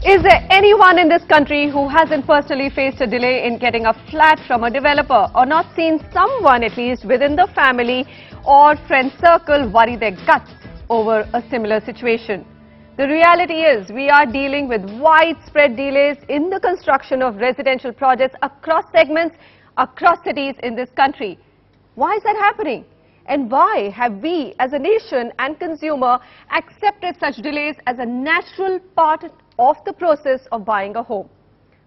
Is there anyone in this country who hasn't personally faced a delay in getting a flat from a developer or not seen someone at least within the family or friend circle worry their guts over a similar situation? The reality is we are dealing with widespread delays in the construction of residential projects across segments, across cities in this country. Why is that happening? And why have we as a nation and consumer accepted such delays as a natural part of the process of buying a home?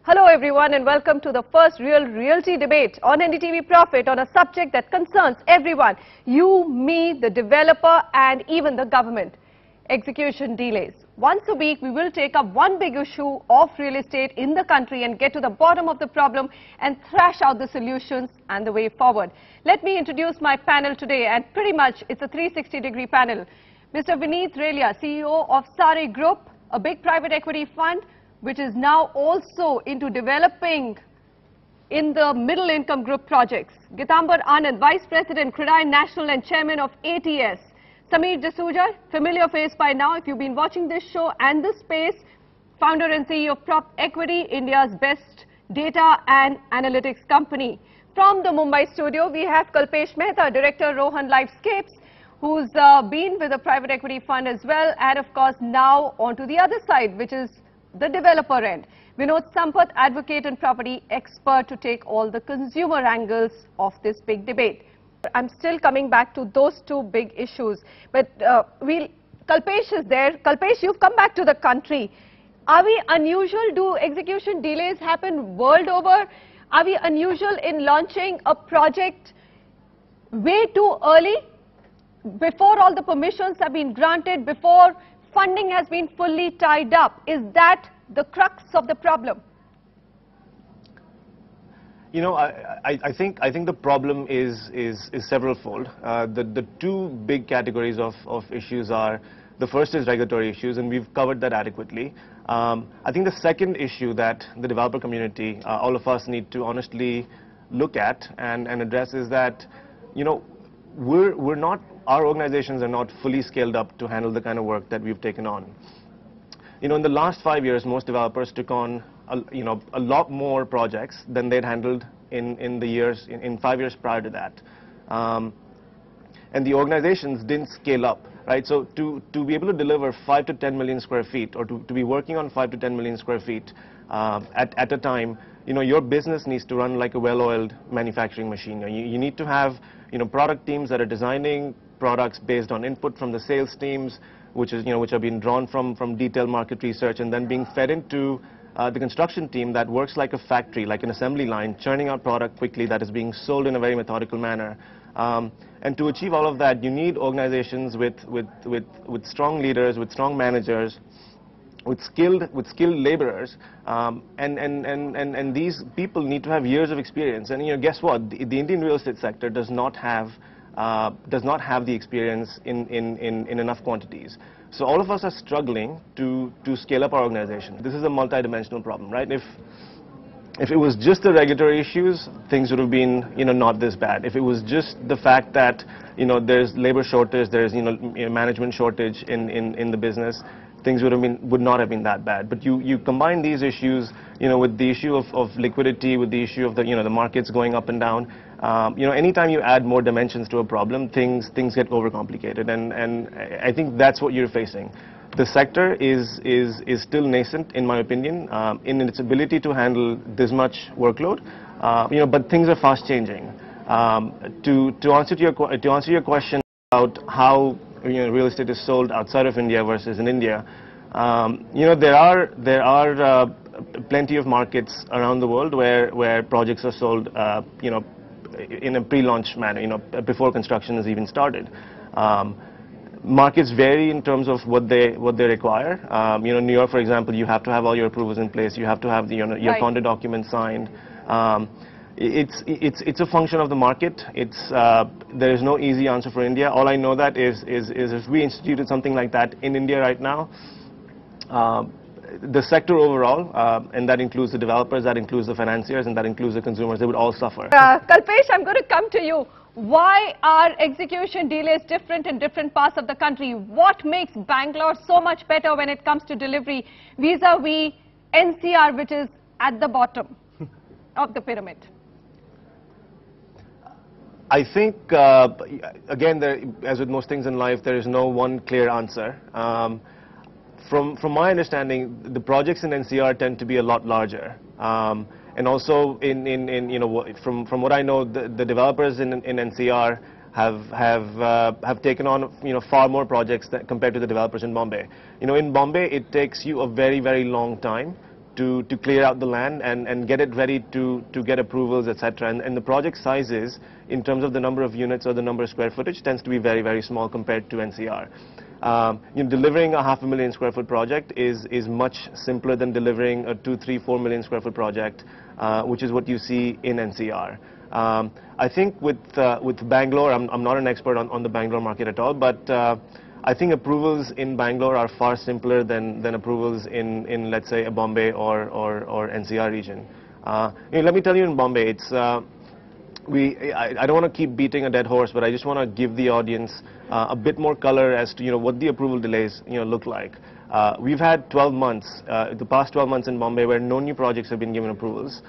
Hello everyone and welcome to the first real realty debate on NDTV Profit on a subject that concerns everyone, you, me, the developer and even the government. Execution delays. Once a week, we will take up one big issue of real estate in the country and get to the bottom of the problem and thrash out the solutions and the way forward. Let me introduce my panel today, and pretty much it's a 360-degree panel. Mr. Vineet Relia, CEO of Sare Group, a big private equity fund which is now also into developing in the middle income group projects. Gitambar Anand, Vice President, CREDAI National and Chairman of ATS. Sameer D'Souza, familiar face by now if you've been watching this show and this space, founder and CEO of Prop Equity, India's best data and analytics company. From the Mumbai studio, we have Kalpesh Mehta, Director, Rohan Lifescapes, who's been with a private equity fund as well, and of course now onto the other side, which is the developer end. Vinod Sampath, advocate and property expert, to take all the consumer angles of this big debate. I'm still coming back to those two big issues, but Kalpesh is there. Kalpesh, you've come back to the country. Are we unusual? Do execution delays happen world over? Are we unusual in launching a project way too early, before all the permissions have been granted, before funding has been fully tied up? Is that the crux of the problem? You know, I think the problem is several-fold. The two big categories of issues are, the first is regulatory issues, and we've covered that adequately. I think the second issue that the developer community, all of us need to honestly look at and address is that, you know, our organizations are not fully scaled up to handle the kind of work that we've taken on. You know, in the last 5 years, most developers took on a lot more projects than they'd handled in 5 years prior to that. And the organizations didn't scale up, right? So to be able to deliver 5 to 10 million square feet, or to be working on 5 to 10 million square feet at a time, you know, your business needs to run like a well-oiled manufacturing machine. You need to have, you know, product teams that are designing products based on input from the sales teams, which are being drawn from detailed market research and then being fed into the construction team that works like a factory, like an assembly line, churning out product quickly that is being sold in a very methodical manner. And to achieve all of that, you need organizations with strong leaders, with strong managers, with skilled laborers, and these people need to have years of experience. And, you know, guess what? The Indian real estate sector does not have the experience in enough quantities. So all of us are struggling to scale up our organization. This is a multi-dimensional problem, right? If it was just the regulatory issues, things would have been, you know, not this bad. If it was just the fact that, you know, there's labor shortage, there's, you know, management shortage in the business, things would not have been that bad. But you combine these issues, you know, with the issue of liquidity, with the issue of the markets going up and down. You know, anytime you add more dimensions to a problem, things get overcomplicated, and I think that's what you're facing. The sector is still nascent, in my opinion, in its ability to handle this much workload. You know, but things are fast changing. To answer your question about how, you know, real estate is sold outside of India versus in India, you know, there are plenty of markets around the world where projects are sold, you know, in a pre-launch manner, you know, before construction has even started. Markets vary in terms of what they require. You know, New York, for example, you have to have all your approvals in place. You have to have your condo documents signed. It's a function of the market. There is no easy answer for India. All I know that is if we instituted something like that in India right now, the sector overall, and that includes the developers, that includes the financiers, and that includes the consumers, they would all suffer. Kalpesh, I'm going to come to you. Why are execution delays different in different parts of the country? What makes Bangalore so much better when it comes to delivery vis-a-vis NCR, which is at the bottom of the pyramid? I think, again, as with most things in life, there is no one clear answer. From my understanding, the projects in NCR tend to be a lot larger. And also, from what I know, the developers in NCR have taken on far more projects compared to the developers in Bombay. In Bombay, it takes you a very, very long time to clear out the land and get it ready to get approvals, etc. And the project sizes, in terms of the number of units or the number of square footage, tends to be very, very small compared to NCR. Delivering a 500,000 square foot project is much simpler than delivering a 2, 3, 4 million square foot project, which is what you see in NCR. I think with Bangalore, I'm not an expert on the Bangalore market at all, but I think approvals in Bangalore are far simpler than approvals in let's say a Bombay or NCR region. Let me tell you, in Bombay, it's I don't want to keep beating a dead horse, but I just want to give the audience a bit more color as to what the approval delays look like. We've had 12 months, the past 12 months in Bombay, where no new projects have been given approvals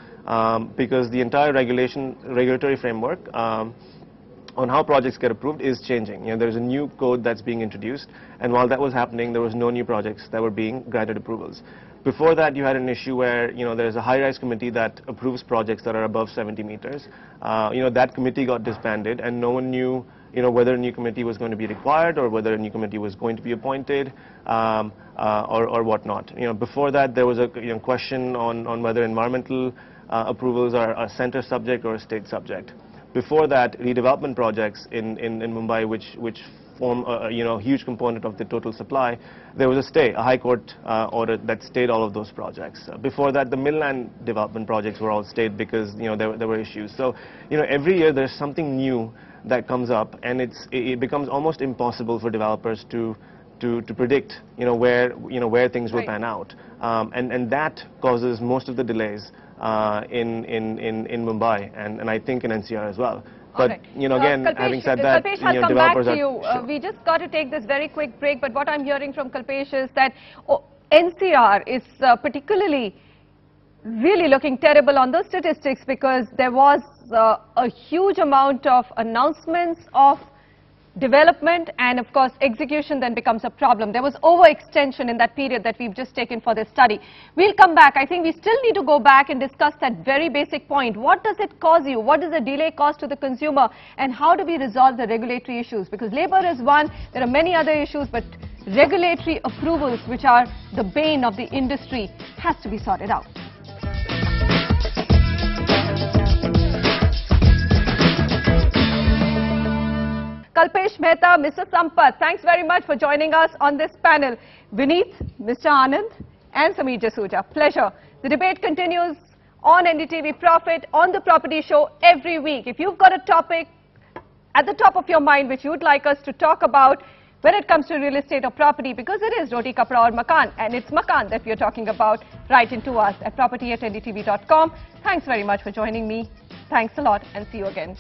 because the entire regulatory framework on how projects get approved is changing. There's a new code that's being introduced, and while that was happening, there was no new projects that were being granted approvals. Before that, you had an issue where there's a high-rise committee that approves projects that are above 70 meters. That committee got disbanded, and no one knew whether a new committee was going to be required or whether a new committee was going to be appointed or whatnot. Before that, there was a question on whether environmental approvals are a center subject or a state subject. Before that, redevelopment projects in Mumbai, which form a huge component of the total supply, there was a stay, a high court order that stayed all of those projects. Before that, the midland development projects were all stayed because there were issues. So every year there's something new that comes up, and it becomes almost impossible for developers to predict where things will pan out, and that causes most of the delays in Mumbai and I think in NCR as well. But again, Kalpesh, having said that, Kalpesh, I'll come developers back to you. Sure. We just got to take this very quick break, but what I'm hearing from Kalpesh is that NCR is particularly really looking terrible on those statistics because there was a huge amount of announcements of development, and of course execution then becomes a problem. There was overextension in that period that we've just taken for this study. We'll come back. I think we still need to go back and discuss that very basic point. What does it cause you? What does the delay cause to the consumer? And how do we resolve the regulatory issues? Because labor is one, there are many other issues, but regulatory approvals, which are the bane of the industry, has to be sorted out. Kalpesh Mehta, Mr. Sampath, thanks very much for joining us on this panel. Vineet, Mr. Anand and Sameer Jasuja, pleasure. The debate continues on NDTV Profit, on the Property Show every week. If you've got a topic at the top of your mind which you'd like us to talk about when it comes to real estate or property, because it is Roti Kapra or Makan, and it's Makan that we're talking about, write into us at property@ndtv.com. Thanks very much for joining me. Thanks a lot and see you again.